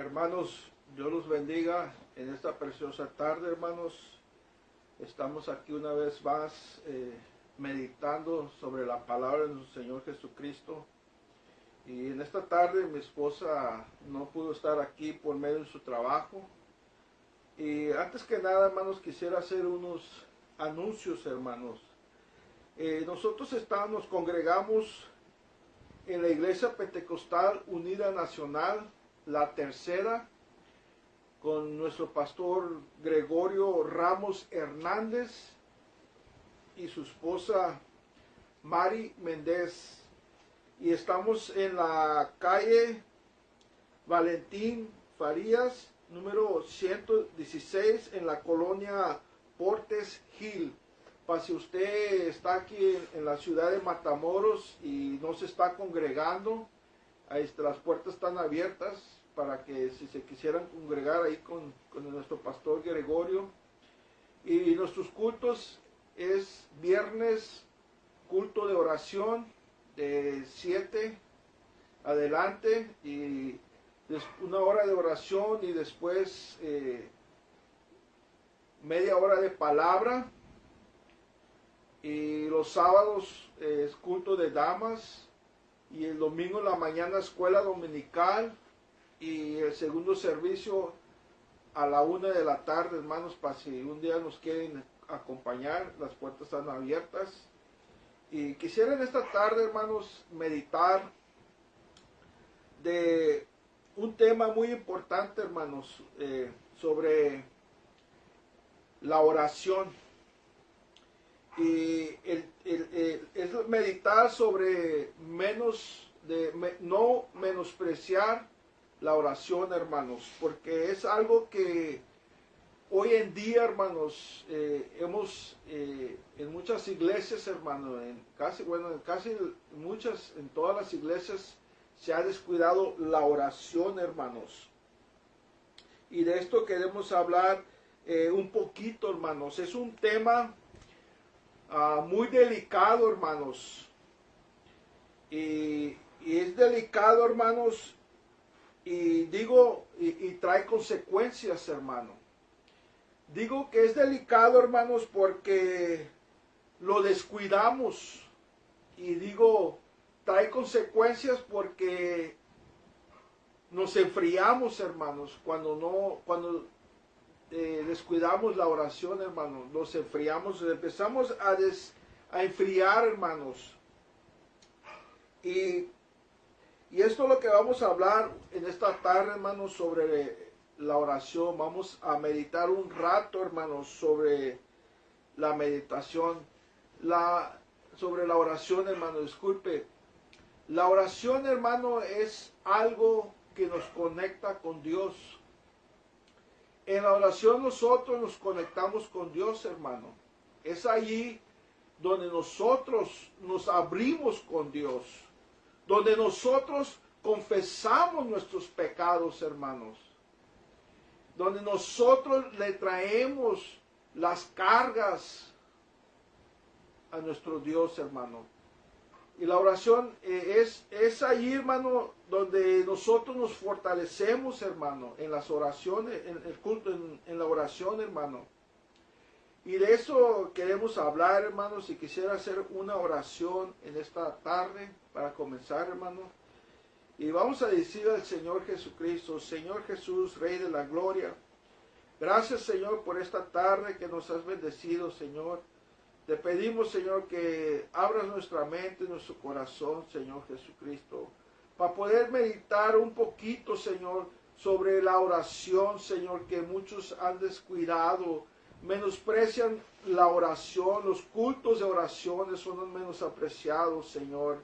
Hermanos, Dios los bendiga en esta preciosa tarde, hermanos. Estamos aquí una vez más meditando sobre la palabra de nuestro Señor Jesucristo. Y en esta tarde mi esposa no pudo estar aquí por medio de su trabajo. Y antes que nada, hermanos, quisiera hacer unos anuncios, hermanos. Nosotros nos congregamos en la Iglesia Pentecostal Unida Nacional, la tercera, con nuestro pastor Gregorio Ramos Hernández y su esposa Mari Méndez. Y estamos en la calle Valentín Farías, número 116, en la colonia Portes Hill. Para si usted está aquí en la ciudad de Matamoros y no se está congregando, las puertas están abiertas para que si se quisieran congregar ahí con nuestro pastor Gregorio. Y nuestros cultos es viernes, culto de oración de 7 adelante, y una hora de oración y después media hora de palabra. Y los sábados es culto de damas, y el domingo en la mañana escuela dominical, y el segundo servicio a la 1 de la tarde, hermanos, para si un día nos quieren acompañar, las puertas están abiertas. Y quisiera en esta tarde, hermanos, meditar de un tema muy importante, hermanos, sobre la oración. Y es meditar sobre no menospreciar la oración, hermanos, porque es algo que hoy en día, hermanos, en muchas iglesias, hermanos, en todas las iglesias se ha descuidado la oración, hermanos. Y de esto queremos hablar un poquito, hermanos. Es un tema muy delicado, hermanos, y es delicado, hermanos, y trae consecuencias, hermano. Digo que es delicado, hermanos, porque lo descuidamos, y trae consecuencias porque nos enfriamos, hermanos, cuando descuidamos la oración, hermanos, nos enfriamos, empezamos a enfriar, hermanos. Y esto es lo que vamos a hablar en esta tarde, hermanos, sobre la oración. Vamos a meditar un rato, hermanos, sobre la meditación, sobre la oración, hermano. Disculpe. La oración, hermano, es algo que nos conecta con Dios. En la oración nosotros nos conectamos con Dios, hermano. Es allí donde nosotros nos abrimos con Dios, donde nosotros confesamos nuestros pecados, hermanos, donde nosotros le traemos las cargas a nuestro Dios, hermano. Y la oración es allí, hermano, donde nosotros nos fortalecemos, hermano, en las oraciones, en el culto, en la oración, hermano. Y de eso queremos hablar, hermanos, y quisiera hacer una oración en esta tarde para comenzar, hermano. Y vamos a decir al Señor Jesucristo: Señor Jesús, Rey de la Gloria, gracias, Señor, por esta tarde que nos has bendecido, Señor. Te pedimos, Señor, que abras nuestra mente y nuestro corazón, Señor Jesucristo, para poder meditar un poquito, Señor, sobre la oración, Señor, que muchos han descuidado, menosprecian la oración, los cultos de oraciones son los menos apreciados, Señor.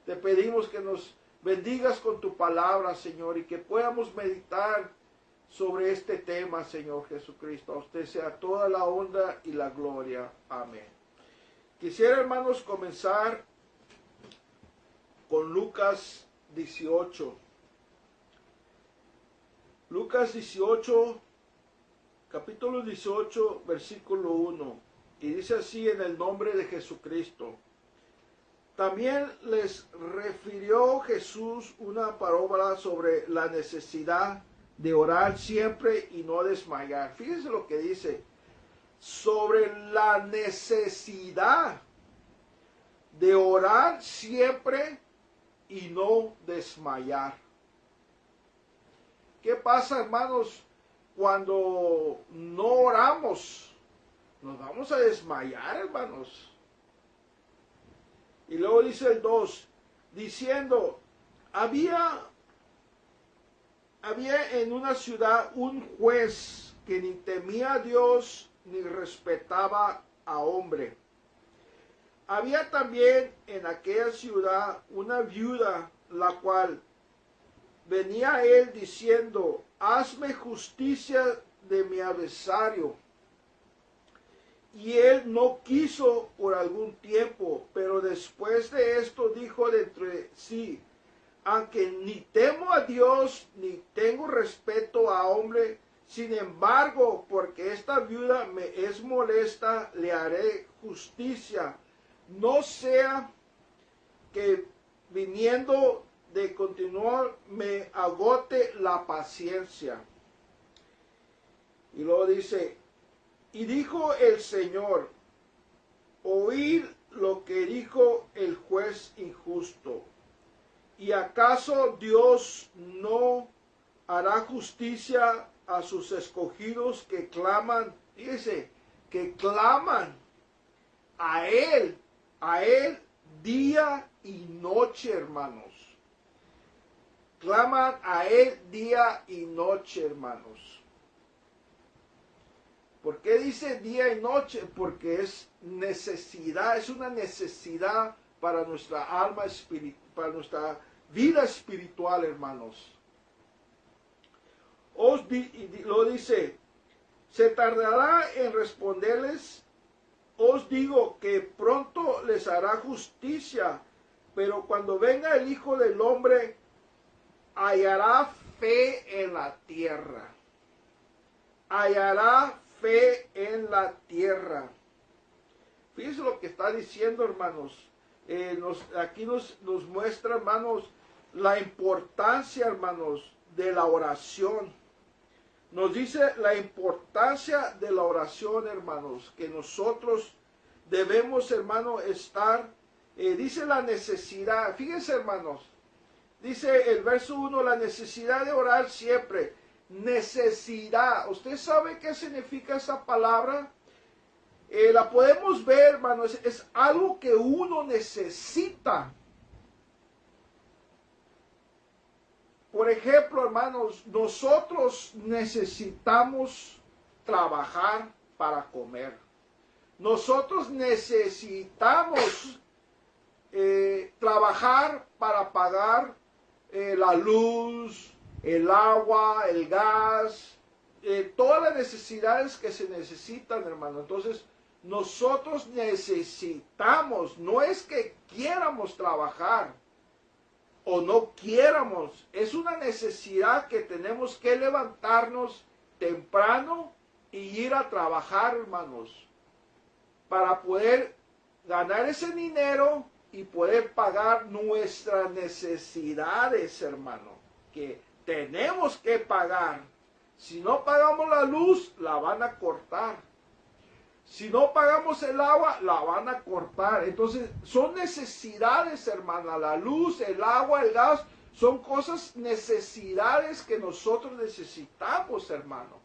Te pedimos que nos bendigas con tu palabra, Señor, y que podamos meditar sobre este tema, Señor Jesucristo. A usted sea toda la honra y la gloria. Amén. Quisiera, hermanos, comenzar con Lucas 18. Lucas 18, capítulo 18, versículo 1. Y dice así: en el nombre de Jesucristo. También les refirió Jesús una parábola sobre la necesidad de orar siempre y no desmayar. Fíjense lo que dice sobre la necesidad de orar siempre y no desmayar. ¿Qué pasa, hermanos, cuando no oramos? Nos vamos a desmayar, hermanos. Y luego dice el 2, diciendo, había en una ciudad un juez que ni temía a Dios ni respetaba a hombre. Había también en aquella ciudad una viuda, la cual venía a él diciendo, hazme justicia de mi adversario. Y él no quiso por algún tiempo, pero después de esto dijo dentro de sí, aunque ni temo a Dios, ni tengo respeto a hombre, sin embargo, porque esta viuda me es molesta, le haré justicia, no sea que viniendo de continuar me agote la paciencia. Y luego dice, y dijo el Señor, oíd lo que dijo el juez injusto. ¿Y acaso Dios no hará justicia a sus escogidos que claman? Fíjese, que claman a Él día y noche, hermanos. Claman a Él día y noche, hermanos. ¿Por qué dice día y noche? Porque es necesidad, es una necesidad para nuestra alma espiritual, para nuestra vida espiritual, hermanos. Lo dice, se tardará en responderles, os digo que pronto les hará justicia, pero cuando venga el Hijo del Hombre, hallará fe en la tierra. Hallará fe en la tierra. Fíjense lo que está diciendo, hermanos. Aquí nos muestra, hermanos, la importancia, hermanos, de la oración. Nos dice la importancia de la oración, hermanos, que nosotros debemos, hermano, estar, dice la necesidad, fíjense, hermanos, dice el verso 1, la necesidad de orar siempre, necesidad. ¿Usted sabe qué significa esa palabra? La podemos ver, hermanos, es algo que uno necesita. Por ejemplo, hermanos, nosotros necesitamos trabajar para comer. Nosotros necesitamos trabajar para pagar la luz, el agua, el gas, todas las necesidades que se necesitan, hermano. Entonces, nosotros necesitamos, no es que quieramos trabajar o no quieramos, es una necesidad que tenemos que levantarnos temprano y ir a trabajar, hermanos, para poder ganar ese dinero y poder pagar nuestras necesidades, hermano, que tenemos que pagar. Si no pagamos la luz, la van a cortar. Si no pagamos el agua, la van a cortar. Entonces, son necesidades, hermana. La luz, el agua, el gas, son cosas, necesidades que nosotros necesitamos, hermano.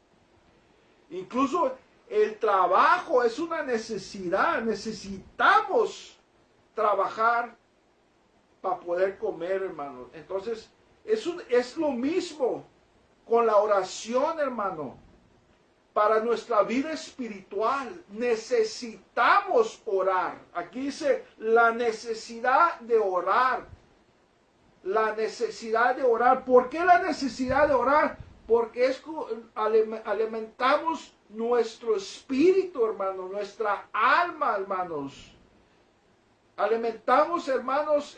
Incluso el trabajo es una necesidad. Necesitamos trabajar para poder comer, hermano. Entonces, es lo mismo con la oración, hermano. Para nuestra vida espiritual necesitamos orar. Aquí dice la necesidad de orar. La necesidad de orar. ¿Por qué la necesidad de orar? Porque alimentamos nuestro espíritu, hermano, nuestra alma, hermanos. Alimentamos, hermanos,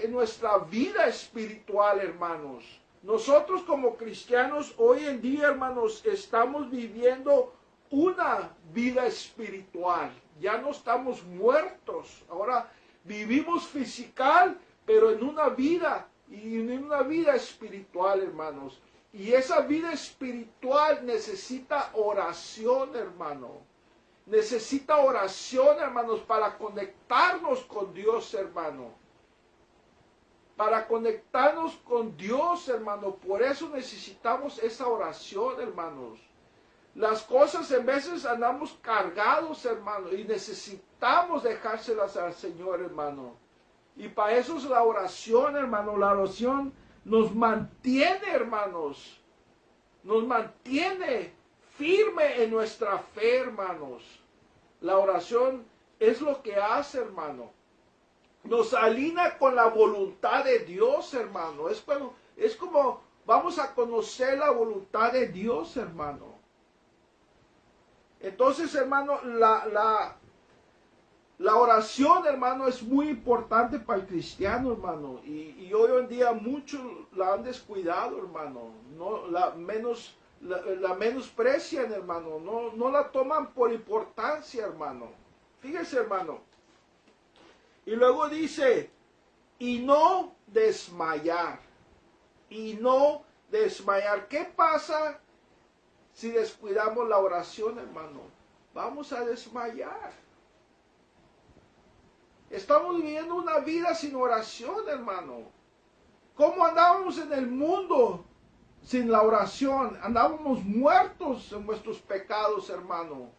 nuestra vida espiritual, hermanos. Nosotros como cristianos hoy en día, hermanos, estamos viviendo una vida espiritual. Ya no estamos muertos. Ahora vivimos física, pero en una vida y en una vida espiritual, hermanos. Y esa vida espiritual necesita oración, hermano. Necesita oración, hermanos, para conectarnos con Dios, hermano. Para conectarnos con Dios, hermano. Por eso necesitamos esa oración, hermanos. Las cosas en veces andamos cargados, hermano, y necesitamos dejárselas al Señor, hermano. Y para eso es la oración, hermano. La oración nos mantiene, hermanos. Nos mantiene firme en nuestra fe, hermanos. La oración es lo que hace, hermano. Nos alinea con la voluntad de Dios, hermano. Es como vamos a conocer la voluntad de Dios, hermano. Entonces, hermano, la oración, hermano, es muy importante para el cristiano, hermano. Y hoy en día muchos la han descuidado, hermano. No, la menosprecian, hermano. No la toman por importancia, hermano. Fíjese, hermano. Y luego dice, y no desmayar. Y no desmayar. ¿Qué pasa si descuidamos la oración, hermano? Vamos a desmayar. Estamos viviendo una vida sin oración, hermano. ¿Cómo andábamos en el mundo sin la oración? Andábamos muertos en nuestros pecados, hermano.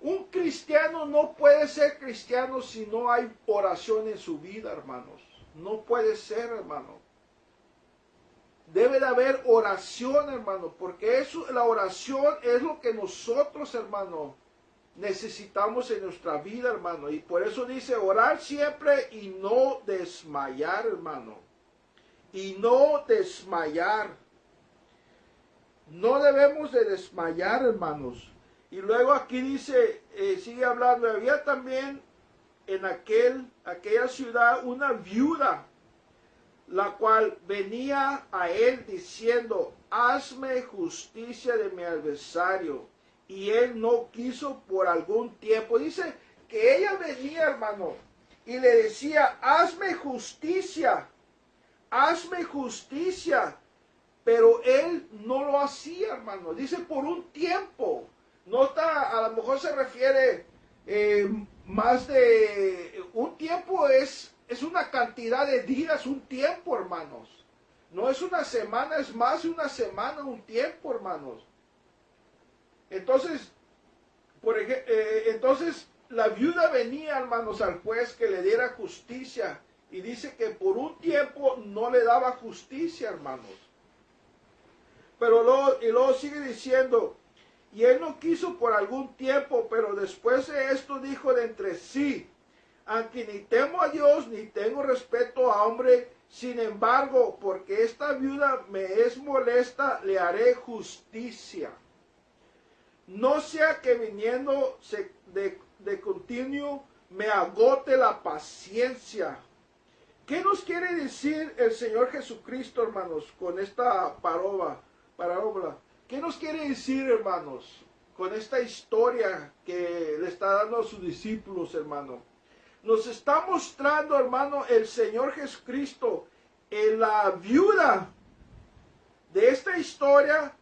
Un cristiano no puede ser cristiano si no hay oración en su vida, hermanos. No puede ser, hermano. Debe de haber oración, hermano, porque la oración es lo que nosotros, hermano, necesitamos en nuestra vida, hermano. Y por eso dice orar siempre y no desmayar, hermano. Y no desmayar. No debemos de desmayar, hermanos. Y luego aquí dice, sigue hablando, había también en aquella ciudad una viuda, la cual venía a él diciendo, hazme justicia de mi adversario. Y él no quiso por algún tiempo. Dice que ella venía, hermano, y le decía, hazme justicia, pero él no lo hacía, hermano. Dice por un tiempo. Nota, a lo mejor se refiere más de un tiempo es una cantidad de días, un tiempo, hermanos. No es una semana, es más de una semana, un tiempo, hermanos. Entonces, entonces la viuda venía, hermanos, al juez que le diera justicia. Y dice que por un tiempo no le daba justicia, hermanos. Pero luego sigue diciendo, y él no quiso por algún tiempo, pero después de esto dijo de entre sí, aunque ni temo a Dios, ni tengo respeto a hombre, sin embargo, porque esta viuda me es molesta, le haré justicia. No sea que viniendo de continuo me agote la paciencia. ¿Qué nos quiere decir el Señor Jesucristo, hermanos, con esta parábola? ¿Qué nos quiere decir, hermanos, con esta historia que le está dando a sus discípulos, hermano? Nos está mostrando, hermano, el Señor Jesucristo en la viuda de esta historia,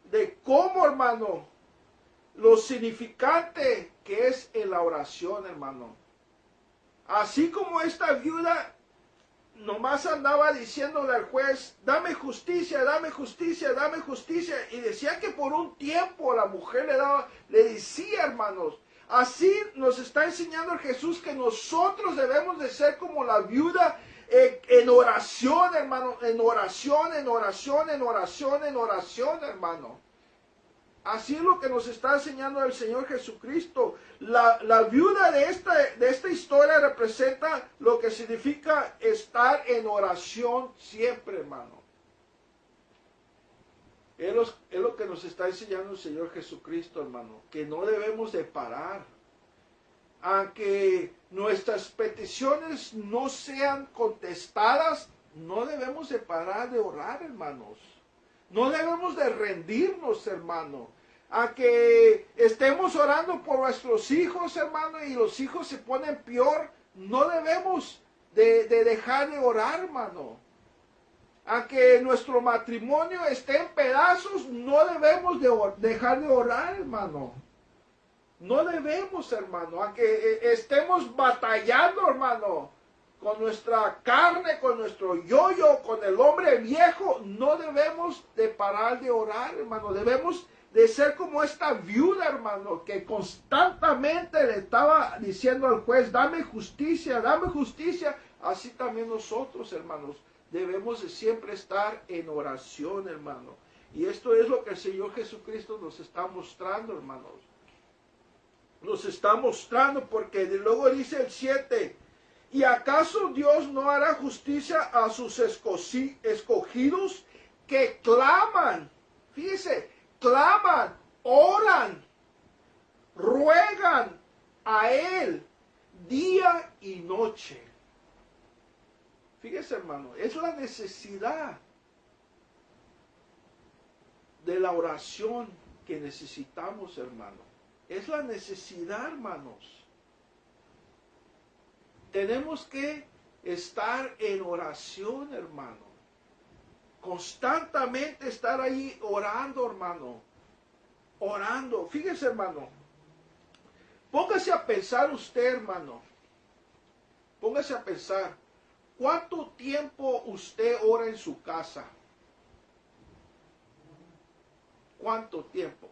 de cómo, hermano, lo significante que es en la oración, hermano. Así como esta viuda nomás andaba diciéndole al juez, dame justicia, dame justicia, dame justicia. Y decía que por un tiempo la mujer le decía, hermanos. Así nos está enseñando el Jesús que nosotros debemos de ser como la viuda en oración, hermano. En oración, en oración, en oración, en oración, hermano. Así es lo que nos está enseñando el Señor Jesucristo. La viuda de esta historia representa lo que significa estar en oración siempre, hermano. Es lo que nos está enseñando el Señor Jesucristo, hermano. Que no debemos de parar. Aunque nuestras peticiones no sean contestadas, no debemos de parar de orar, hermanos. No debemos de rendirnos, hermano. A que estemos orando por nuestros hijos, hermano, y los hijos se ponen peor, no debemos de dejar de orar, hermano. Aunque nuestro matrimonio esté en pedazos, no debemos dejar de orar, hermano. No debemos, hermano, aunque estemos batallando, hermano, con nuestra carne, con nuestro yo-yo, con el hombre viejo, no debemos de parar de orar, hermano. Debemos de ser como esta viuda, hermano, que constantemente le estaba diciendo al juez, dame justicia, dame justicia. Así también nosotros, hermanos, debemos de siempre estar en oración, hermano. Y esto es lo que el Señor Jesucristo nos está mostrando, hermanos. Nos está mostrando porque luego dice el 7, ¿y acaso Dios no hará justicia a sus escogidos que claman? Fíjese, claman, oran, ruegan a Él día y noche. Fíjese, hermano, es la necesidad de la oración que necesitamos, hermano. Es la necesidad, hermanos. Tenemos que estar en oración, hermano. Constantemente estar ahí orando, hermano. Orando. Fíjese, hermano. Póngase a pensar usted, hermano. Póngase a pensar. ¿Cuánto tiempo usted ora en su casa? ¿Cuánto tiempo?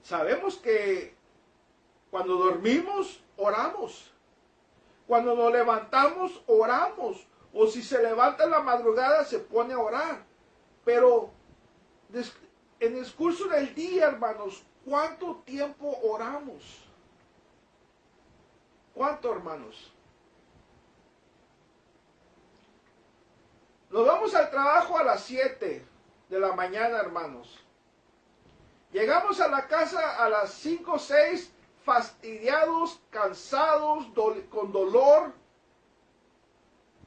Sabemos que cuando dormimos, oramos. Cuando nos levantamos, oramos. O si se levanta en la madrugada, se pone a orar. Pero en el curso del día, hermanos, ¿cuánto tiempo oramos? ¿Cuánto, hermanos? Nos vamos al trabajo a las 7 de la mañana, hermanos. Llegamos a la casa a las 5 o 6, fastidiados, cansados, con dolor.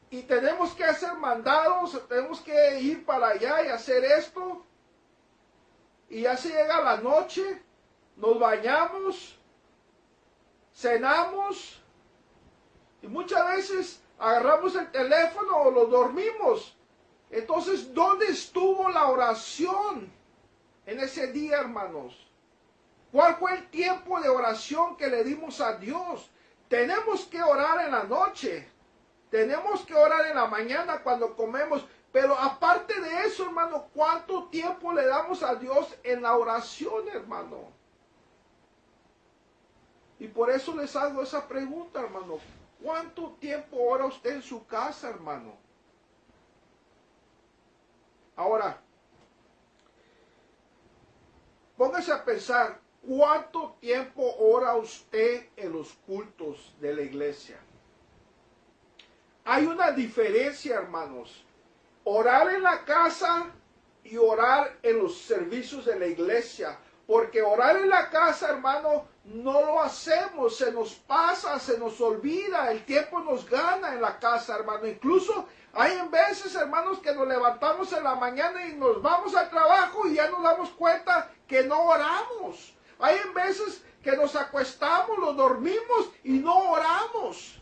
Y tenemos que hacer mandados, tenemos que ir para allá y hacer esto. Y ya se llega la noche, nos bañamos, cenamos. Y muchas veces agarramos el teléfono o lo dormimos. Entonces, ¿dónde estuvo la oración en ese día, hermanos? ¿Cuál fue el tiempo de oración que le dimos a Dios? Tenemos que orar en la noche. Tenemos que orar en la mañana cuando comemos. Pero aparte de eso, hermano, ¿cuánto tiempo le damos a Dios en la oración, hermano? Y por eso les hago esa pregunta, hermano. ¿Cuánto tiempo ora usted en su casa, hermano? Ahora, póngase a pensar, ¿cuánto tiempo ora usted en los cultos de la iglesia? Hay una diferencia, hermanos. Orar en la casa y orar en los servicios de la iglesia. Porque orar en la casa, hermano, no lo hacemos, se nos pasa, se nos olvida, el tiempo nos gana en la casa, hermano. Incluso hay en veces, hermanos, que nos levantamos en la mañana y nos vamos al trabajo y ya nos damos cuenta que no oramos. Hay en veces que nos acostamos, lo dormimos y no oramos.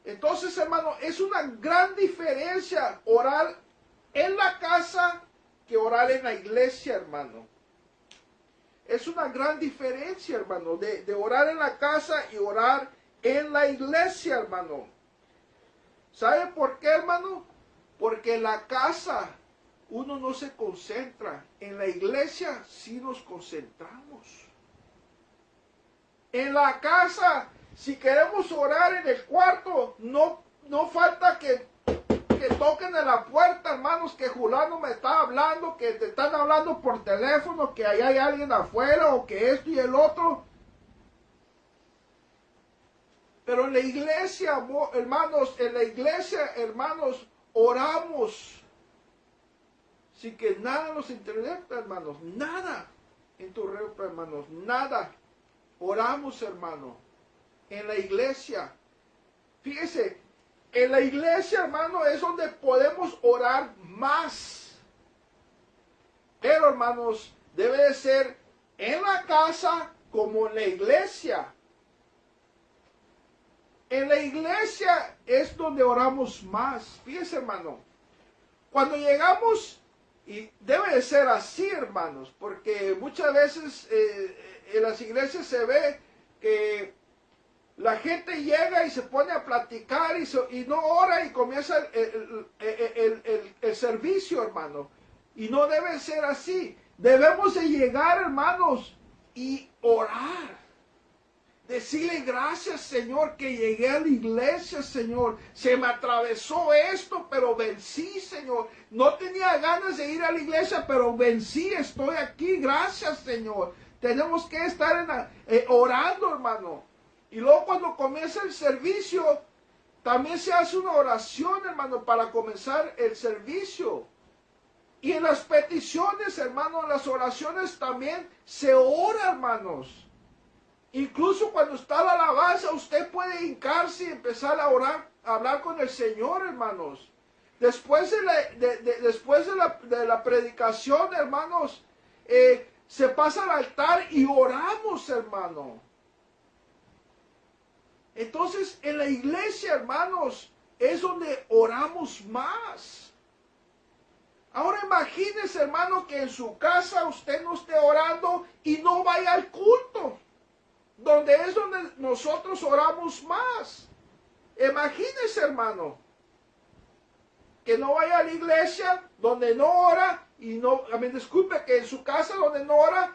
Entonces, hermano, es una gran diferencia orar en la casa que orar en la iglesia, hermano. Es una gran diferencia, hermano, de orar en la casa y orar en la iglesia, hermano. ¿Sabe por qué, hermano? Porque en la casa uno no se concentra. En la iglesia sí nos concentramos. En la casa, si queremos orar en el cuarto, no falta que toquen en la puerta, hermanos, que Julano me está hablando, que te están hablando por teléfono, que ahí hay alguien afuera, o que esto y el otro. Pero en la iglesia, hermanos, oramos. Sin que nada nos interrumpa, hermanos, nada interrumpa, hermanos, nada. Oramos, hermano, en la iglesia. Fíjese, en la iglesia, hermano, es donde podemos orar más. Pero, hermanos, debe de ser en la casa como en la iglesia. En la iglesia es donde oramos más. Fíjense, hermano, cuando llegamos, y debe de ser así, hermanos, porque muchas veces en las iglesias se ve que la gente llega y se pone a platicar y no ora y comienza el servicio, hermano. Y no debe ser así. Debemos de llegar, hermanos, y orar. Decirle gracias, Señor, que llegué a la iglesia, Señor. Se me atravesó esto, pero vencí, Señor. No tenía ganas de ir a la iglesia, pero vencí, estoy aquí. Gracias, Señor. Tenemos que estar orando, hermano. Y luego cuando comienza el servicio, también se hace una oración, hermano, para comenzar el servicio. Y en las peticiones, hermano, en las oraciones también se ora, hermanos. Incluso cuando está la alabanza, usted puede hincarse y empezar a orar, a hablar con el Señor, hermanos. Después de la predicación, hermanos, se pasa al altar y oramos, hermano. Entonces, en la iglesia, hermanos, es donde oramos más. Ahora imagínese, hermano, que en su casa usted no esté orando y no vaya al culto, donde es donde nosotros oramos más. Imagínese, hermano, que no vaya a la iglesia, donde no ora, y no, disculpe, que en su casa donde no ora,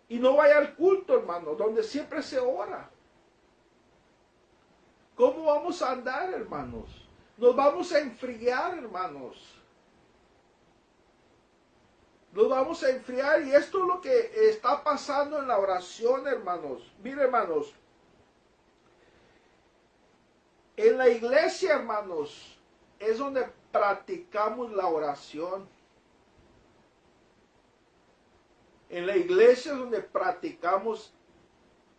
y no vaya al culto, hermano, donde siempre se ora. ¿Cómo vamos a andar, hermanos? Nos vamos a enfriar, hermanos. Nos vamos a enfriar, y esto es lo que está pasando en la oración, hermanos. Miren, hermanos, en la iglesia, hermanos, es donde practicamos la oración. En la iglesia es donde practicamos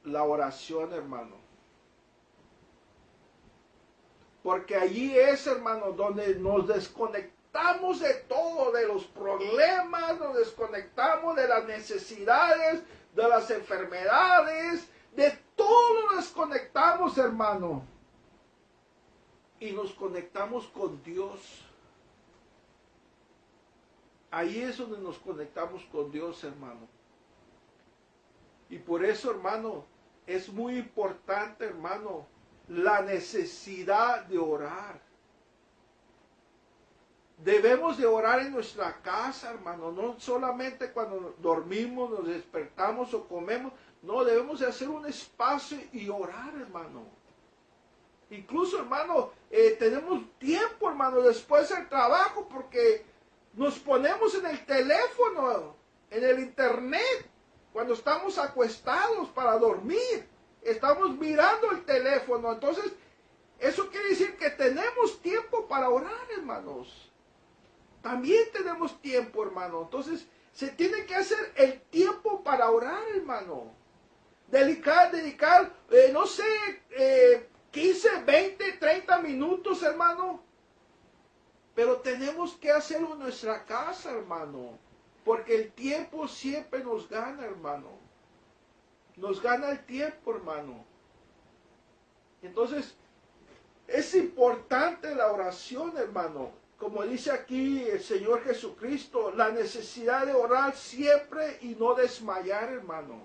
la oración, hermano. Porque allí es, hermano, donde nos desconectamos de todo, de los problemas, nos desconectamos de las necesidades, de las enfermedades, de todo nos desconectamos, hermano. Y nos conectamos con Dios. Ahí es donde nos conectamos con Dios, hermano. Y por eso, hermano, es muy importante, hermano, la necesidad de orar. Debemos de orar en nuestra casa, hermano, no solamente cuando dormimos, nos despertamos o comemos. No, debemos de hacer un espacio y orar, hermano. Incluso, hermano, tenemos tiempo, hermano, después del trabajo, porque nos ponemos en el teléfono, en el internet, cuando estamos acuestados para dormir. Estamos mirando el teléfono. Entonces, eso quiere decir que tenemos tiempo para orar, hermanos. También tenemos tiempo, hermano. Entonces, se tiene que hacer el tiempo para orar, hermano. Dedicar, no sé, 15, 20, 30 minutos, hermano. Pero tenemos que hacerlo en nuestra casa, hermano. Porque el tiempo siempre nos gana, hermano. Nos gana el tiempo, hermano. Entonces, es importante la oración, hermano. Como dice aquí el Señor Jesucristo, la necesidad de orar siempre y no desmayar, hermano.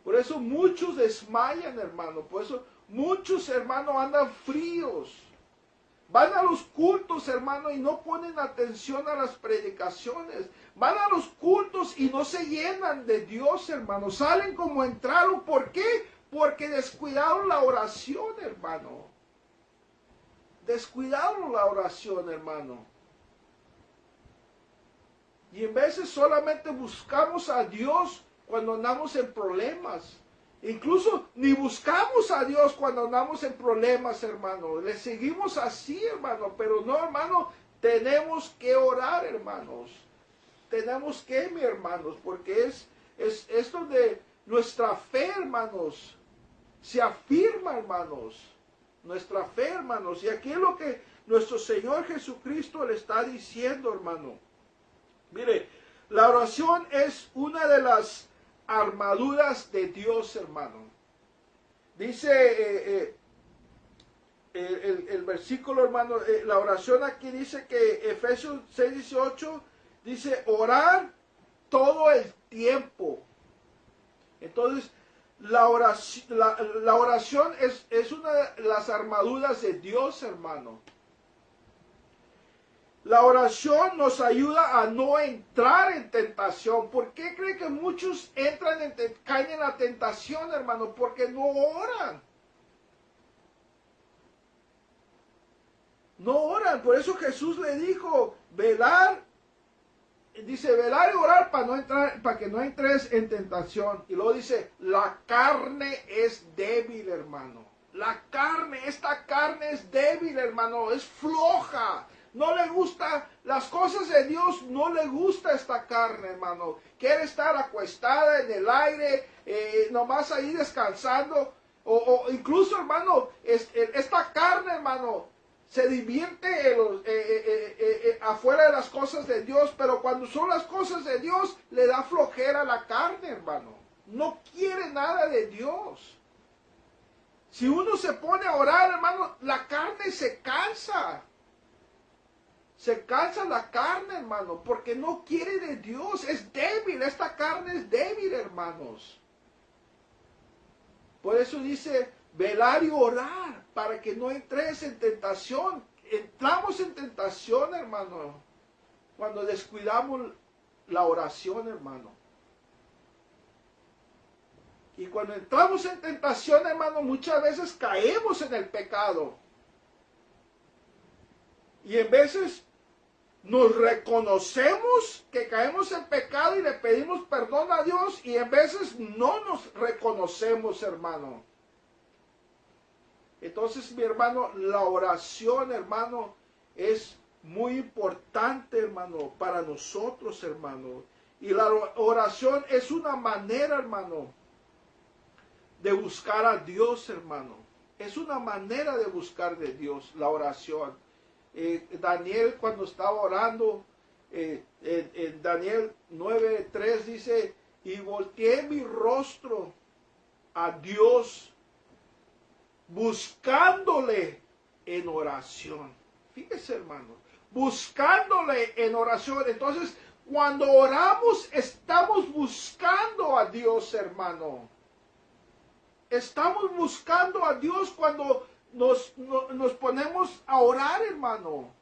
Por eso muchos desmayan, hermano. Por eso muchos, hermano, andan fríos. Van a los cultos, hermano, y no ponen atención a las predicaciones. Van a los cultos y no se llenan de Dios, hermano. Salen como entraron. ¿Por qué? Porque descuidaron la oración, hermano. Descuidaron la oración, hermano. Y en veces solamente buscamos a Dios cuando andamos en problemas. Incluso ni buscamos a Dios cuando andamos en problemas, hermano. Le seguimos así, hermano. Pero no, hermano, tenemos que orar, hermanos. Tenemos que, mis hermanos, porque es donde nuestra fe, hermanos, se afirma, hermanos. Nuestra fe, hermanos. Y aquí es lo que nuestro Señor Jesucristo le está diciendo, hermano. Mire, la oración es una de las armaduras de Dios, hermano. Dice el versículo, hermano, la oración aquí dice que Efesios 6:18 dice orar todo el tiempo. Entonces, la oración es una de las armaduras de Dios, hermano. La oración nos ayuda a no entrar en tentación. ¿Por qué cree que muchos caen en la tentación, hermano? Porque no oran. No oran. Por eso Jesús le dijo, velar. Dice, velar y orar para que no entres en tentación. Y luego dice, la carne es débil, hermano. Esta carne es débil, hermano. Es floja. No le gusta las cosas de Dios, no le gusta esta carne, hermano. Quiere estar acuestada en el aire, nomás ahí descansando. O incluso, hermano, esta carne, hermano, se divierte afuera de las cosas de Dios, pero cuando son las cosas de Dios, le da flojera a la carne, hermano. No quiere nada de Dios. Si uno se pone a orar, hermano, la carne se cansa. Se cansa la carne, hermano, porque no quiere de Dios. Es débil, esta carne es débil, hermanos. Por eso dice, velar y orar, para que no entres en tentación. Entramos en tentación, hermano, cuando descuidamos la oración, hermano. Y cuando entramos en tentación, hermano, muchas veces caemos en el pecado. Y en veces nos reconocemos que caemos en pecado y le pedimos perdón a Dios, y en veces no nos reconocemos, hermano. Entonces, mi hermano, la oración, hermano, es muy importante, hermano, para nosotros, hermano. Y la oración es una manera, hermano, de buscar a Dios, hermano. Es una manera de buscar de Dios, la oración. Daniel, cuando estaba orando, en Daniel 9:3 dice, y volteé mi rostro a Dios, buscándole en oración. Fíjese, hermano, buscándole en oración. Entonces, cuando oramos, estamos buscando a Dios, hermano. Estamos buscando a Dios cuando nos ponemos a orar, hermano.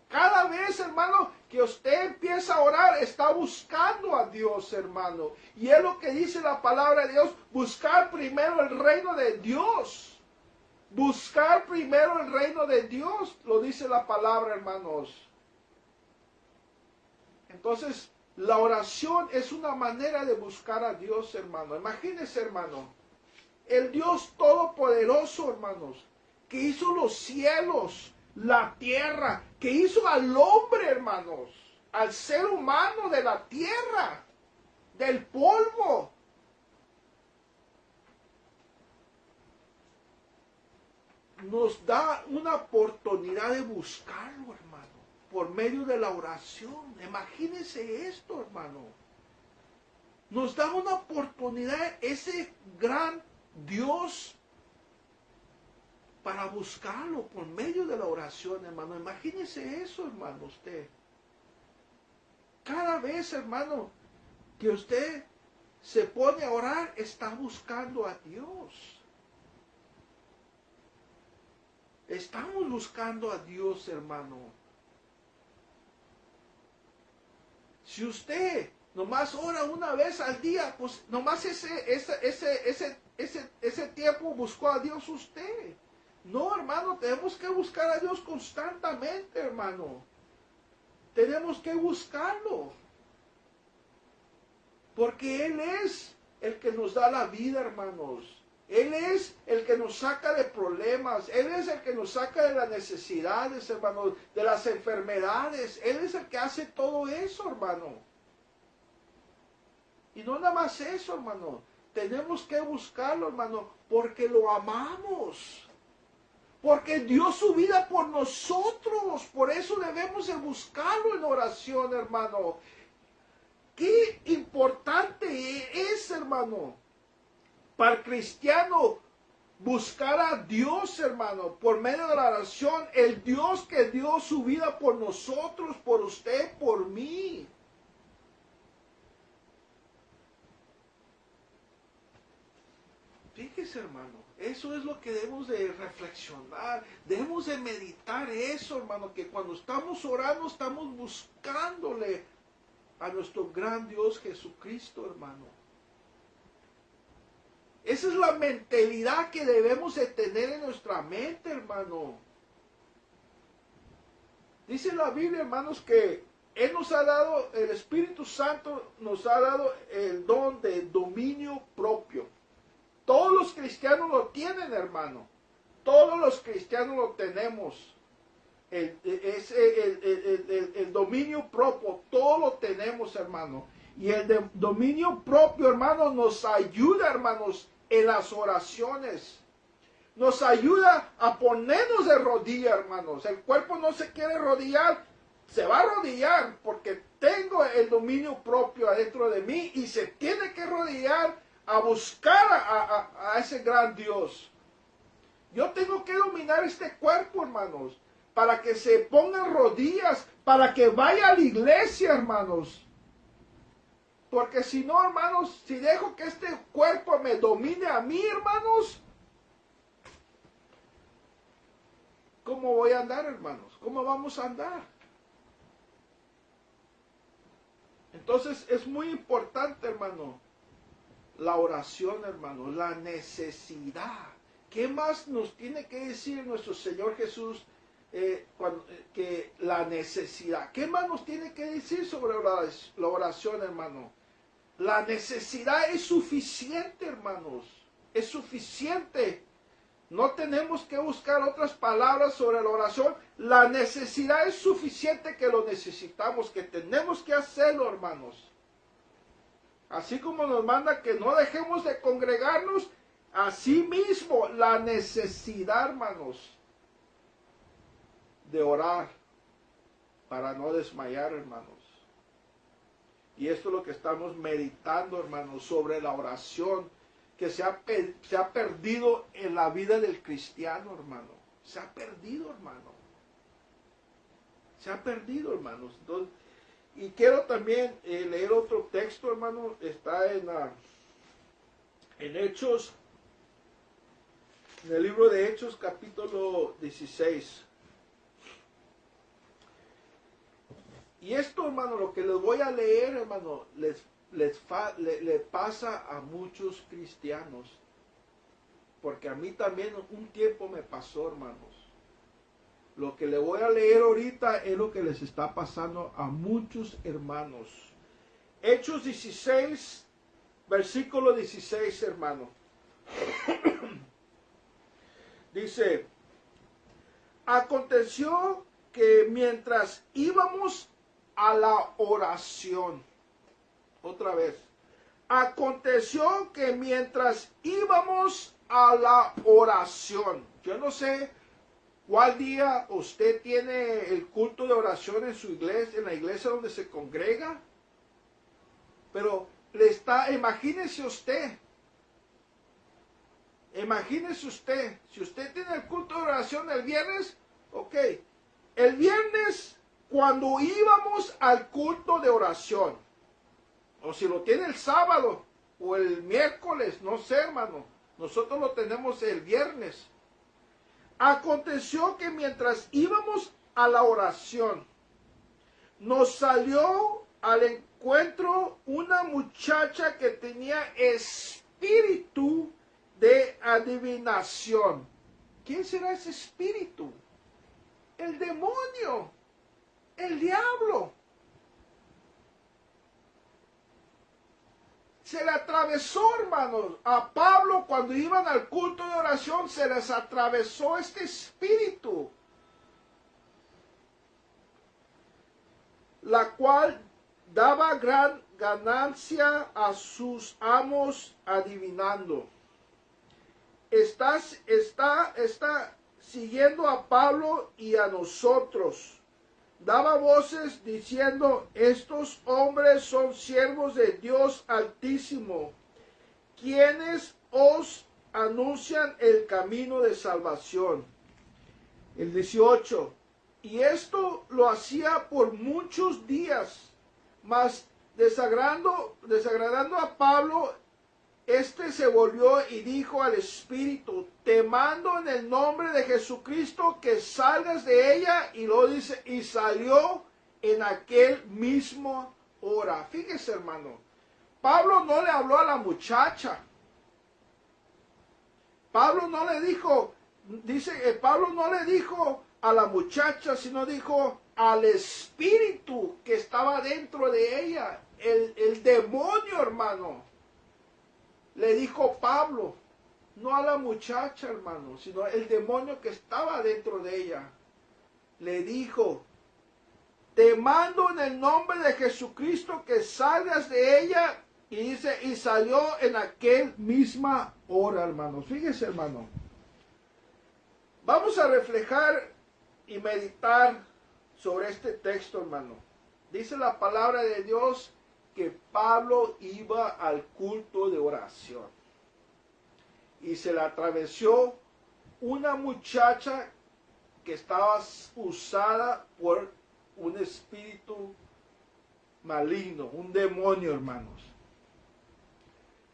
Cada vez, hermano, que usted empieza a orar, está buscando a Dios, hermano. Y es lo que dice la palabra de Dios, buscar primero el reino de Dios. Buscar primero el reino de Dios, lo dice la palabra, hermanos. Entonces, la oración es una manera de buscar a Dios, hermano. Imagínese, hermano, el Dios todopoderoso, hermanos, que hizo los cielos, la tierra, que hizo al hombre, hermanos, al ser humano de la tierra, del polvo. Nos da una oportunidad de buscarlo, hermano, por medio de la oración. Imagínense esto, hermano. Nos da una oportunidad, ese gran Dios, para buscarlo por medio de la oración, hermano. Imagínese eso, hermano, usted. Cada vez, hermano, que usted se pone a orar, está buscando a Dios. Estamos buscando a Dios, hermano. Si usted nomás ora una vez al día, pues nomás ese tiempo buscó a Dios usted. No, hermano, tenemos que buscar a Dios constantemente, hermano. Tenemos que buscarlo. Porque Él es el que nos da la vida, hermanos. Él es el que nos saca de problemas. Él es el que nos saca de las necesidades, hermano, de las enfermedades. Él es el que hace todo eso, hermano. Y no nada más eso, hermano. Tenemos que buscarlo, hermano, porque lo amamos. Porque dio su vida por nosotros. Por eso debemos de buscarlo en oración, hermano. Qué importante es, hermano, para el cristiano buscar a Dios, hermano, por medio de la oración, el Dios que dio su vida por nosotros, por usted, por mí. Fíjese, hermano, eso es lo que debemos de reflexionar, debemos de meditar eso, hermano, que cuando estamos orando, estamos buscándole a nuestro gran Dios Jesucristo, hermano. Esa es la mentalidad que debemos de tener en nuestra mente, hermano. Dice la Biblia, hermanos, que Él nos ha dado, el Espíritu Santo nos ha dado el don de dominio propio. Todos los cristianos lo tienen, hermano. Todos los cristianos lo tenemos. El dominio propio, todo lo tenemos, hermano. Y el dominio propio, hermano, nos ayuda, hermanos, en las oraciones. Nos ayuda a ponernos de rodillas, hermanos. El cuerpo no se quiere rodillar, se va a arrodillar porque tengo el dominio propio adentro de mí y se tiene que rodillar a buscar a ese gran Dios. Yo tengo que dominar este cuerpo, hermanos, para que se pongan rodillas, para que vaya a la iglesia, hermanos. Porque si no, hermanos, si dejo que este cuerpo me domine a mí, hermanos, ¿cómo voy a andar, hermanos? ¿Cómo vamos a andar? Entonces es muy importante, hermano, la oración, hermano, la necesidad. ¿Qué más nos tiene que decir nuestro Señor Jesús que la necesidad? ¿Qué más nos tiene que decir sobre la oración, hermano? La necesidad es suficiente, hermanos. Es suficiente. No tenemos que buscar otras palabras sobre la oración. La necesidad es suficiente, que lo necesitamos, que tenemos que hacerlo, hermanos. Así como nos manda que no dejemos de congregarnos, así mismo la necesidad, hermanos, de orar para no desmayar, hermanos. Y esto es lo que estamos meditando, hermanos, sobre la oración que se ha perdido en la vida del cristiano, hermano. Se ha perdido, hermano. Se ha perdido, hermanos. Entonces, y quiero también leer otro texto, hermano. Está en Hechos, en el libro de Hechos, capítulo 16. Y esto, hermano, lo que les voy a leer, hermano, le pasa a muchos cristianos. Porque a mí también un tiempo me pasó, hermanos. Lo que le voy a leer ahorita es lo que les está pasando a muchos hermanos. Hechos 16, versículo 16, hermano. Dice: aconteció que mientras íbamos a la oración, otra vez, aconteció que mientras íbamos a la oración, yo no sé cuál día usted tiene el culto de oración en su iglesia, en la iglesia donde se congrega, pero imagínese usted, si usted tiene el culto de oración el viernes, ok, el viernes cuando íbamos al culto de oración, o si lo tiene el sábado o el miércoles, no sé, hermano, nosotros lo tenemos el viernes. Aconteció que mientras íbamos a la oración, nos salió al encuentro una muchacha que tenía espíritu de adivinación. ¿Quién será ese espíritu? El demonio, el diablo. Se le atravesó, hermanos, a Pablo cuando iban al culto de oración, se les atravesó este espíritu, la cual daba gran ganancia a sus amos adivinando. Está siguiendo a Pablo y a nosotros. Daba voces diciendo: estos hombres son siervos de Dios Altísimo, quienes os anuncian el camino de salvación. El 18. Y esto lo hacía por muchos días, mas desagradando a Pablo, se volvió y dijo al Espíritu: te mando en el nombre de Jesucristo que salgas de ella. Y lo dice, y salió en aquel mismo hora. Fíjese, hermano, Pablo no le habló a la muchacha. Pablo no le dijo, Pablo no le dijo a la muchacha, sino dijo al espíritu que estaba dentro de ella, el demonio, hermano. Le dijo Pablo, no a la muchacha, hermano, sino el demonio que estaba dentro de ella. Le dijo: te mando en el nombre de Jesucristo que salgas de ella. Y dice, y salió en aquel misma hora, hermano. Fíjese, hermano. Vamos a reflejar y meditar sobre este texto, hermano. Dice la palabra de Dios que Pablo iba al culto de oración. Y se le atravesó una muchacha que estaba usada por un espíritu maligno, un demonio, hermanos.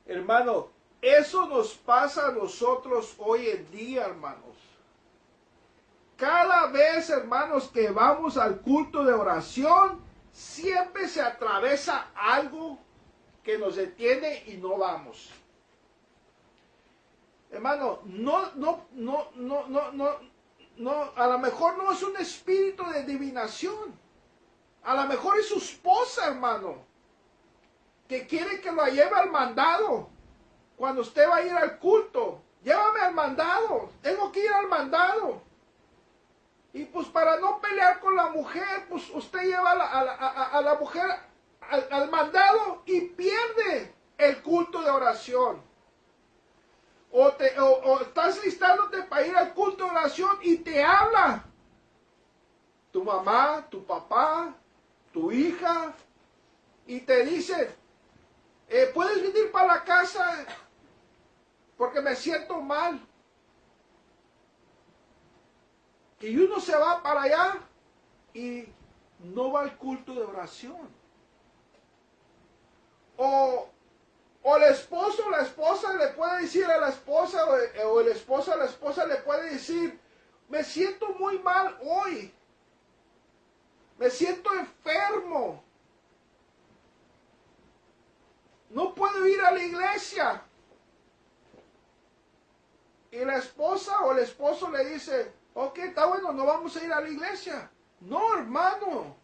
Hermano, eso nos pasa a nosotros hoy en día, hermanos. Cada vez, hermanos, que vamos al culto de oración, siempre se atraviesa algo que nos detiene y no vamos. Hermano, a lo mejor no es un espíritu de adivinación. A lo mejor es su esposa, hermano, que quiere que lo lleve al mandado. Cuando usted va a ir al culto, llévame al mandado, tengo que ir al mandado. Y pues para no pelear con la mujer, pues usted lleva a la mujer al mandado y pierde el culto de oración. O estás listándote para ir al culto de oración y te habla tu mamá, tu papá, tu hija, y te dice: ¿puedes venir para la casa? Porque me siento mal. Y uno se va para allá y no va al culto de oración. O el esposo o la esposa le puede decir a la esposa, o el esposo a la esposa le puede decir: me siento muy mal hoy. Me siento enfermo. No puedo ir a la iglesia. Y la esposa o el esposo le dice: ok, está bueno, no vamos a ir a la iglesia. No, hermano.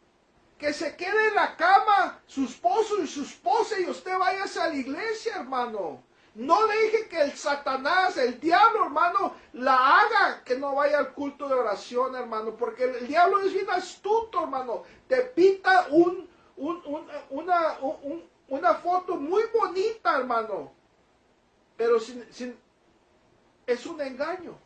Que se quede en la cama su esposo y su esposa y usted váyase a la iglesia, hermano. No le dije que el Satanás, el diablo, hermano, la haga que no vaya al culto de oración, hermano. Porque el diablo es bien astuto, hermano. Te pinta una foto muy bonita, hermano. Pero es un engaño.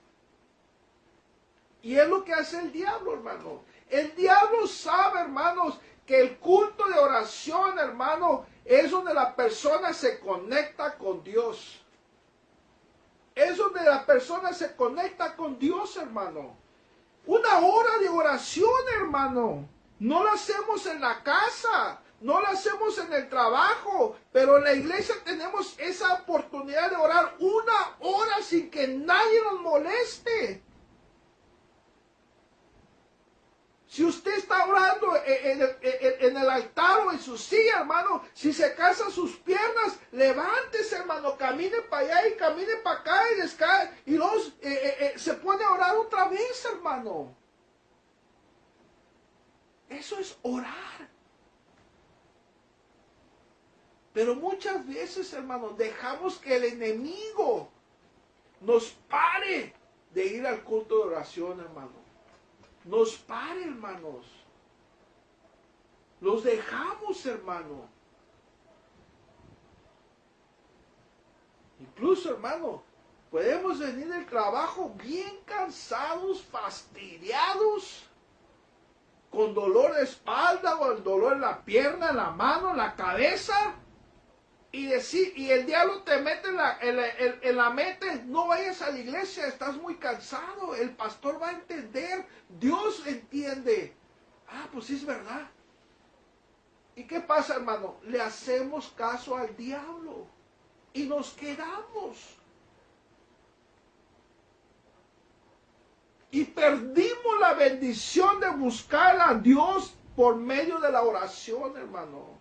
Y es lo que hace el diablo, hermano. El diablo sabe, hermanos, que el culto de oración, hermano, es donde la persona se conecta con Dios. Es donde la persona se conecta con Dios, hermano. Una hora de oración, hermano. No la hacemos en la casa, no la hacemos en el trabajo, pero en la iglesia tenemos esa oportunidad de orar una hora sin que nadie nos moleste. Si usted está orando en el altar o en su silla, hermano, si se cansan sus piernas, levántese, hermano, camine para allá y camine para acá y descanse, y luego se puede orar otra vez, hermano. Eso es orar. Pero muchas veces, hermano, dejamos que el enemigo nos pare de ir al culto de oración, hermano. Nos pare, hermanos. Los dejamos, hermano. Incluso, hermano, podemos venir del trabajo bien cansados, fastidiados, con dolor de espalda o el dolor en la pierna, en la mano, en la cabeza. y el diablo te mete en la mente, no vayas a la iglesia, estás muy cansado, el pastor va a entender, Dios entiende. Ah, pues sí es verdad. ¿Y qué pasa, hermano? Le hacemos caso al diablo y nos quedamos. Y perdimos la bendición de buscar a Dios por medio de la oración, hermano.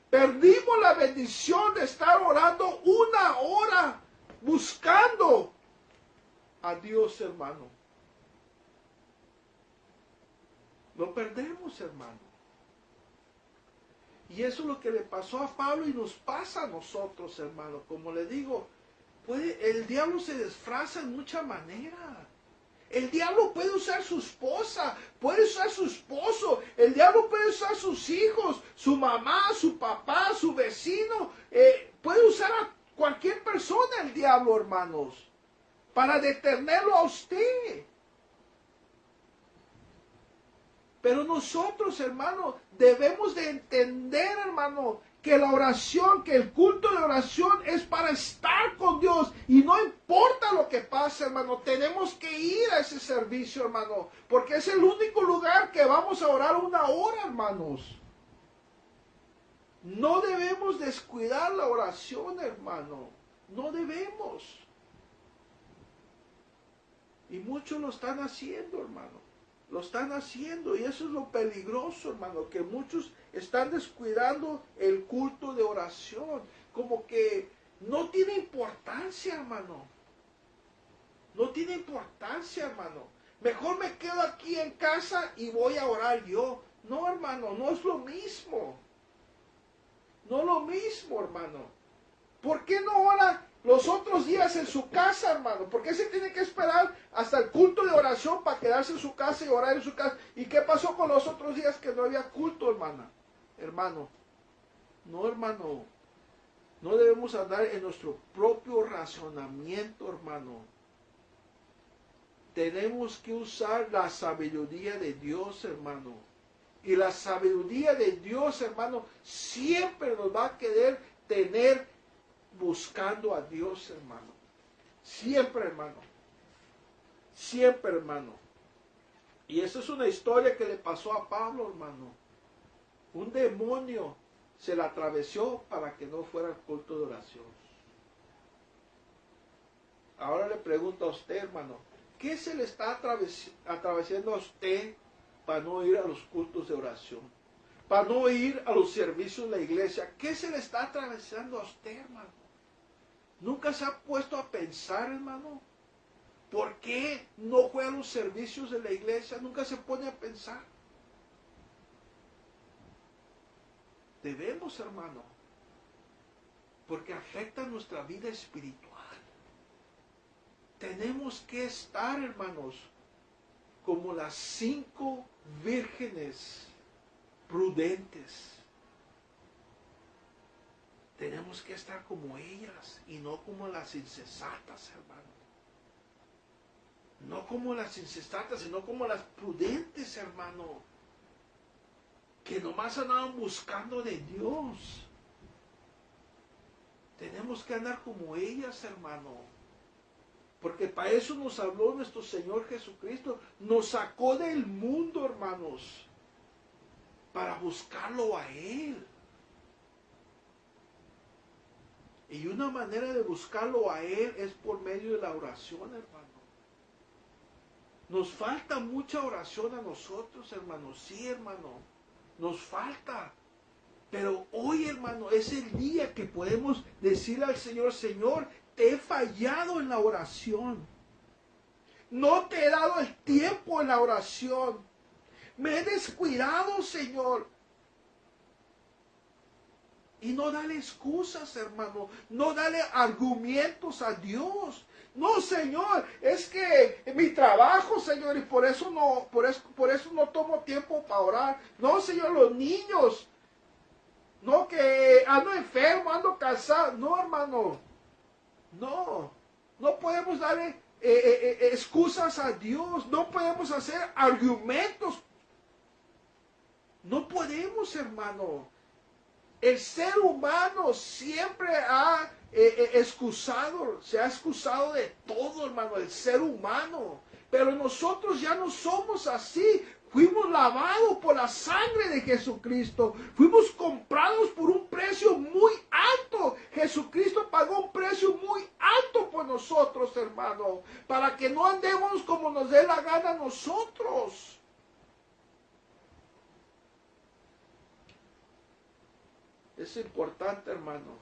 Perdimos la bendición de estar orando 1 hora buscando a Dios, hermano. Lo perdemos, hermano. Y eso es lo que le pasó a Pablo y nos pasa a nosotros, hermano. Como le digo, el diablo se disfraza en mucha manera. El diablo puede usar su esposa, puede usar su esposo, el diablo puede usar sus hijos, su mamá, su papá, su vecino, puede usar a cualquier persona el diablo, hermanos, para detenerlo a usted. Pero nosotros, hermano, debemos de entender, hermano, que la oración, que el culto de oración es para estar con Dios. Y no importa lo que pase, hermano, tenemos que ir a ese servicio, hermano. Porque es el único lugar que vamos a orar 1 hora, hermanos. No debemos descuidar la oración, hermano. No debemos. Y muchos lo están haciendo, hermano. Lo están haciendo y eso es lo peligroso, hermano, que muchos están descuidando el culto de oración, como que no tiene importancia, hermano. No tiene importancia, hermano. Mejor me quedo aquí en casa y voy a orar yo. No, hermano, no es lo mismo. No es lo mismo, hermano. ¿Por qué no ora los otros días en su casa, hermano? ¿Por qué se tiene que esperar hasta el culto de oración para quedarse en su casa y orar en su casa? ¿Y qué pasó con los otros días que no había culto, hermana? Hermano, no, hermano. No debemos andar en nuestro propio razonamiento, hermano. Tenemos que usar la sabiduría de Dios, hermano. Y la sabiduría de Dios, hermano, siempre nos va a querer tener buscando a Dios, hermano. Siempre, hermano. Siempre, hermano. Y esa es una historia que le pasó a Pablo, hermano. Un demonio se la atravesó para que no fuera al culto de oración. Ahora le pregunto a usted, hermano, ¿qué se le está atravesando a usted para no ir a los cultos de oración? Para no ir a los servicios de la iglesia. ¿Qué se le está atravesando a usted, hermano? ¿Nunca se ha puesto a pensar, hermano? ¿Por qué no fue a los servicios de la iglesia? ¿Nunca se pone a pensar? Debemos, hermano, porque afecta nuestra vida espiritual. Tenemos que estar, hermanos, como las 5 vírgenes prudentes. Tenemos que estar como ellas y no como las insensatas, hermano. No como las insensatas, sino como las prudentes, hermano. Que nomás andaban buscando de Dios. Tenemos que andar como ellas, hermano. Porque para eso nos habló nuestro Señor Jesucristo. Nos sacó del mundo, hermanos. Para buscarlo a Él. Y una manera de buscarlo a Él es por medio de la oración, hermano. Nos falta mucha oración a nosotros, hermano. Sí, hermano. Nos falta. Pero hoy, hermano, es el día que podemos decirle al Señor, Señor, te he fallado en la oración. No te he dado el tiempo en la oración. Me he descuidado, Señor. Y no dale excusas, hermano. No dale argumentos a Dios. No, Señor, es que mi trabajo, Señor, y por eso no tomo tiempo para orar. No, Señor, los niños. No, que ando enfermo, ando cansado. No, hermano. No. No podemos darle excusas a Dios. No podemos hacer argumentos. No podemos, hermano. El ser humano siempre se ha excusado de todo, hermano, el ser humano. Pero nosotros ya no somos así. Fuimos lavados por la sangre de Jesucristo. Fuimos comprados por un precio muy alto. Jesucristo pagó un precio muy alto por nosotros, hermano. Para que no andemos como nos dé la gana a nosotros. Es importante, hermano,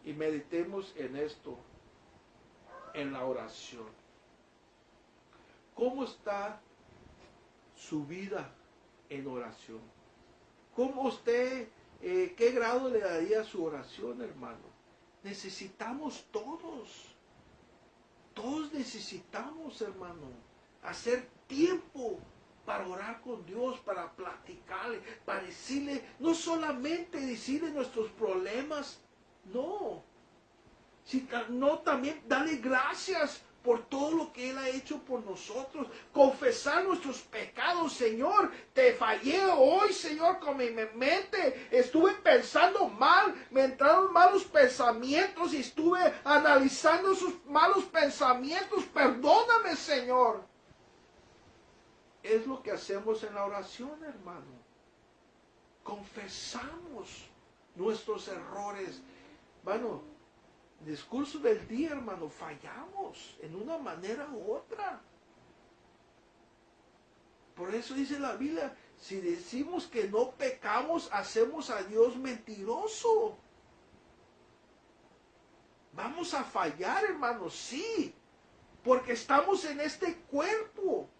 y meditemos en esto, en la oración. ¿Cómo está su vida en oración? ¿Cómo usted, qué grado le daría a su oración, hermano? Necesitamos todos necesitamos, hermano, hacer tiempo para orar con Dios, para platicarle, para decirle, no solamente decirle nuestros problemas, no, sino también darle gracias por todo lo que Él ha hecho por nosotros, confesar nuestros pecados. Señor, te fallé hoy, Señor, con mi mente, estuve pensando mal, me entraron malos pensamientos y estuve analizando esos malos pensamientos, perdóname, Señor. Es lo que hacemos en la oración, hermano. Confesamos nuestros errores. Bueno, discurso del día, hermano, fallamos en una manera u otra. Por eso dice la Biblia, si decimos que no pecamos, hacemos a Dios mentiroso. Vamos a fallar, hermano, sí, porque estamos en este cuerpo.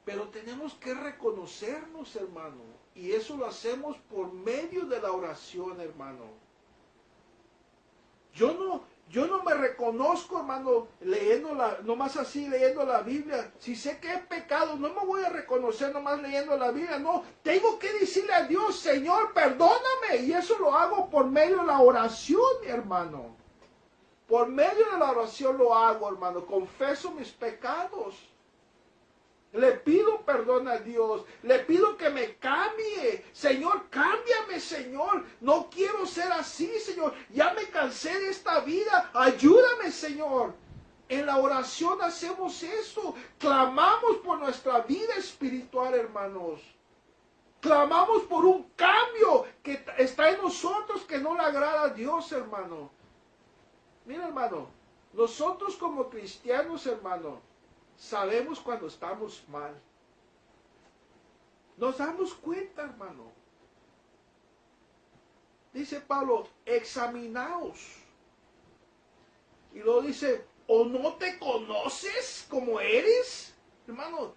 Pero tenemos que reconocernos, hermano. Y eso lo hacemos por medio de la oración, hermano. Yo no me reconozco, hermano, nomás así leyendo la Biblia. Si sé que he pecado, no me voy a reconocer nomás leyendo la Biblia. No, tengo que decirle a Dios, Señor, perdóname. Y eso lo hago por medio de la oración, mi hermano. Por medio de la oración lo hago, hermano. Confeso mis pecados. Le pido perdón a Dios. Le pido que me cambie. Señor, cámbiame, Señor. No quiero ser así, Señor. Ya me cansé de esta vida. Ayúdame, Señor. En la oración hacemos eso. Clamamos por nuestra vida espiritual, hermanos. Clamamos por un cambio que está en nosotros que no le agrada a Dios, hermano. Mira, hermano. Nosotros como cristianos, hermano, sabemos cuando estamos mal. Nos damos cuenta, hermano. Dice Pablo, examinaos. Y luego dice, ¿o no te conoces como eres? Hermano,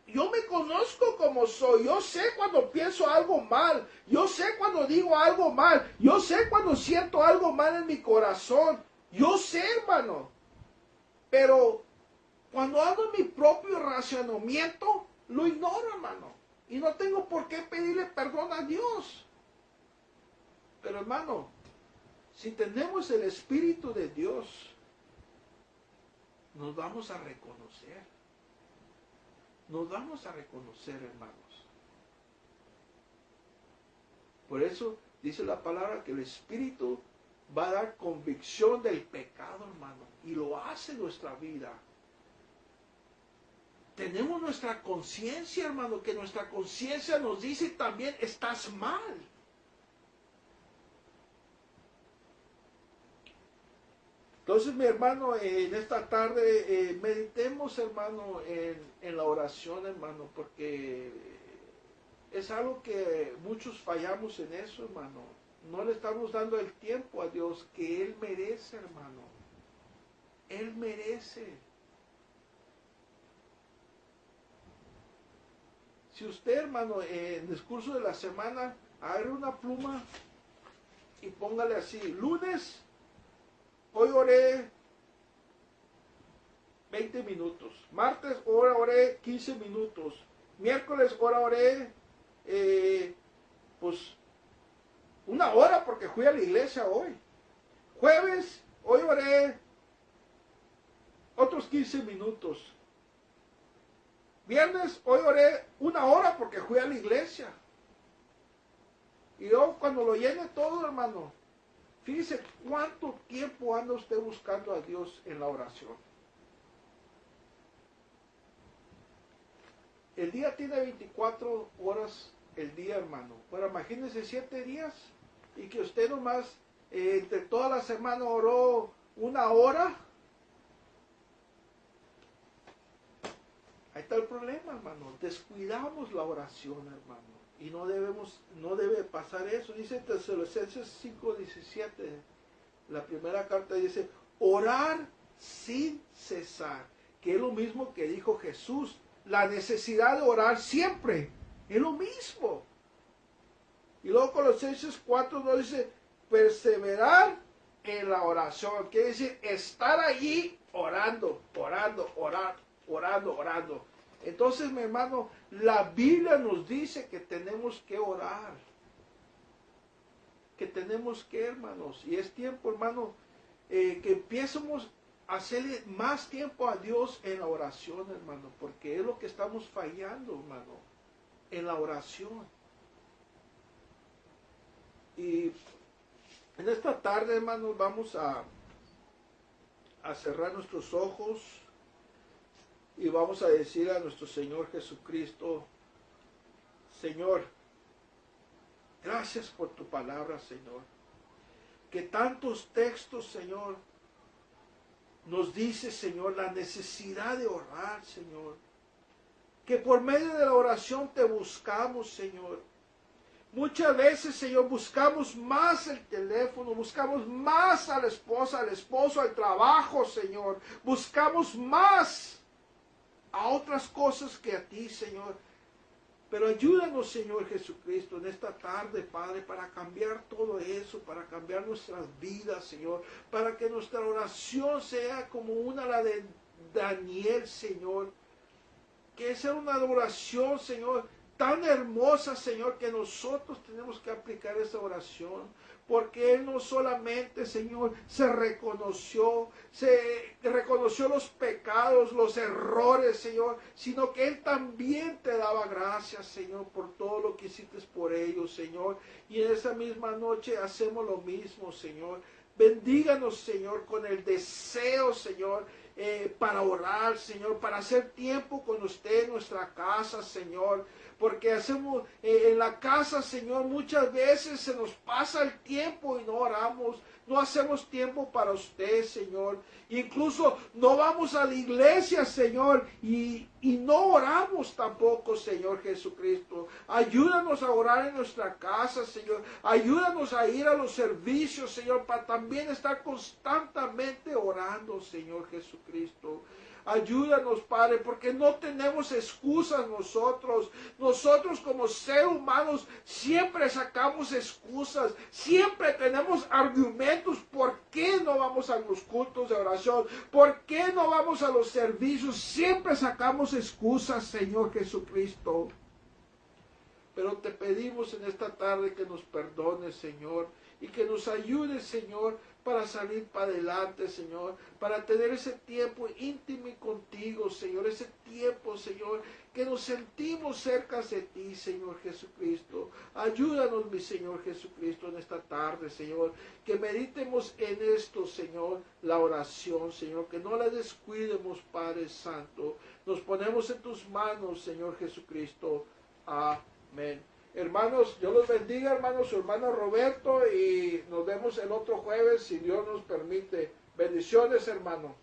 yo me conozco como soy. Yo sé cuando pienso algo mal. Yo sé cuando digo algo mal. Yo sé cuando siento algo mal en mi corazón. Yo sé, hermano. Pero cuando hago mi propio racionamiento, lo ignoro, hermano. Y no tengo por qué pedirle perdón a Dios. Pero, hermano, si tenemos el Espíritu de Dios, nos vamos a reconocer. Nos vamos a reconocer, hermanos. Por eso dice la palabra que el Espíritu va a dar convicción del pecado, hermano. Y lo hace en nuestra vida. Tenemos nuestra conciencia, hermano, que nuestra conciencia nos dice también, estás mal. Entonces, mi hermano, en esta tarde meditemos, hermano, en la oración, hermano, porque es algo que muchos fallamos en eso, hermano. No le estamos dando el tiempo a Dios que Él merece, hermano. Él merece. Si usted, hermano, en el discurso de la semana, agarre una pluma y póngale así, lunes, hoy oré 20 minutos, martes, ahora oré 15 minutos, miércoles, ahora oré, pues, una hora porque fui a la iglesia hoy, jueves, hoy oré otros 15 minutos, Viernes, hoy oré 1 hora porque fui a la iglesia. Y yo cuando lo llene todo, hermano, fíjese cuánto tiempo anda usted buscando a Dios en la oración. El día tiene 24 horas el día, hermano. Bueno, imagínense 7 días y que usted nomás entre toda la semana oró 1 hora. Ahí está el problema, hermano. Descuidamos la oración, hermano. Y no debe pasar eso. Dice Tesalonicenses 5:17. La primera carta dice, orar sin cesar. Que es lo mismo que dijo Jesús. La necesidad de orar siempre. Es lo mismo. Y luego Colosenses 4:2 dice, perseverar en la oración. Quiere decir, estar allí orando. Entonces, mi hermano, la Biblia nos dice que tenemos que orar. Que tenemos que, hermanos. Y es tiempo, hermano, que empiecemos a hacerle más tiempo a Dios en la oración, hermano. Porque es lo que estamos fallando, hermano. En la oración. Y en esta tarde, hermanos, vamos a cerrar nuestros ojos. Y vamos a decir a nuestro Señor Jesucristo, Señor, gracias por tu palabra, Señor. Que tantos textos, Señor, nos dice, Señor, la necesidad de orar, Señor. Que por medio de la oración te buscamos, Señor. Muchas veces, Señor, buscamos más el teléfono, buscamos más a la esposa, al esposo, al trabajo, Señor. Buscamos más a otras cosas que a ti, Señor. Pero ayúdanos, Señor Jesucristo, en esta tarde, Padre, para cambiar todo eso, para cambiar nuestras vidas, Señor, para que nuestra oración sea como la de Daniel, Señor, que sea una oración, Señor, tan hermosa, Señor, que nosotros tenemos que aplicar esa oración, porque Él no solamente, Señor, reconoció los pecados, los errores, Señor, sino que Él también te daba gracias, Señor, por todo lo que hiciste por ellos, Señor. Y en esa misma noche hacemos lo mismo, Señor. Bendíganos, Señor, con el deseo, Señor, para orar, Señor, para hacer tiempo con usted en nuestra casa, Señor. Porque hacemos en la casa, Señor, muchas veces se nos pasa el tiempo y no oramos. No hacemos tiempo para usted, Señor. Incluso no vamos a la iglesia, Señor, y no oramos tampoco, Señor Jesucristo. Ayúdanos a orar en nuestra casa, Señor. Ayúdanos a ir a los servicios, Señor, para también estar constantemente orando, Señor Jesucristo. Ayúdanos, Padre, porque no tenemos excusas nosotros. Nosotros como seres humanos siempre sacamos excusas, siempre tenemos argumentos. ¿Por qué no vamos a los cultos de oración? ¿Por qué no vamos a los servicios? Siempre sacamos excusas, Señor Jesucristo. Pero te pedimos en esta tarde que nos perdones, Señor, y que nos ayudes, Señor, para salir para adelante, Señor, para tener ese tiempo íntimo contigo, Señor, ese tiempo, Señor, que nos sentimos cerca de ti, Señor Jesucristo. Ayúdanos, mi Señor Jesucristo, en esta tarde, Señor, que meditemos en esto, Señor, la oración, Señor, que no la descuidemos, Padre Santo. Nos ponemos en tus manos, Señor Jesucristo. Amén. Hermanos, Dios los bendiga, hermanos, su hermano Roberto, y nos vemos el otro jueves, si Dios nos permite. Bendiciones, hermano.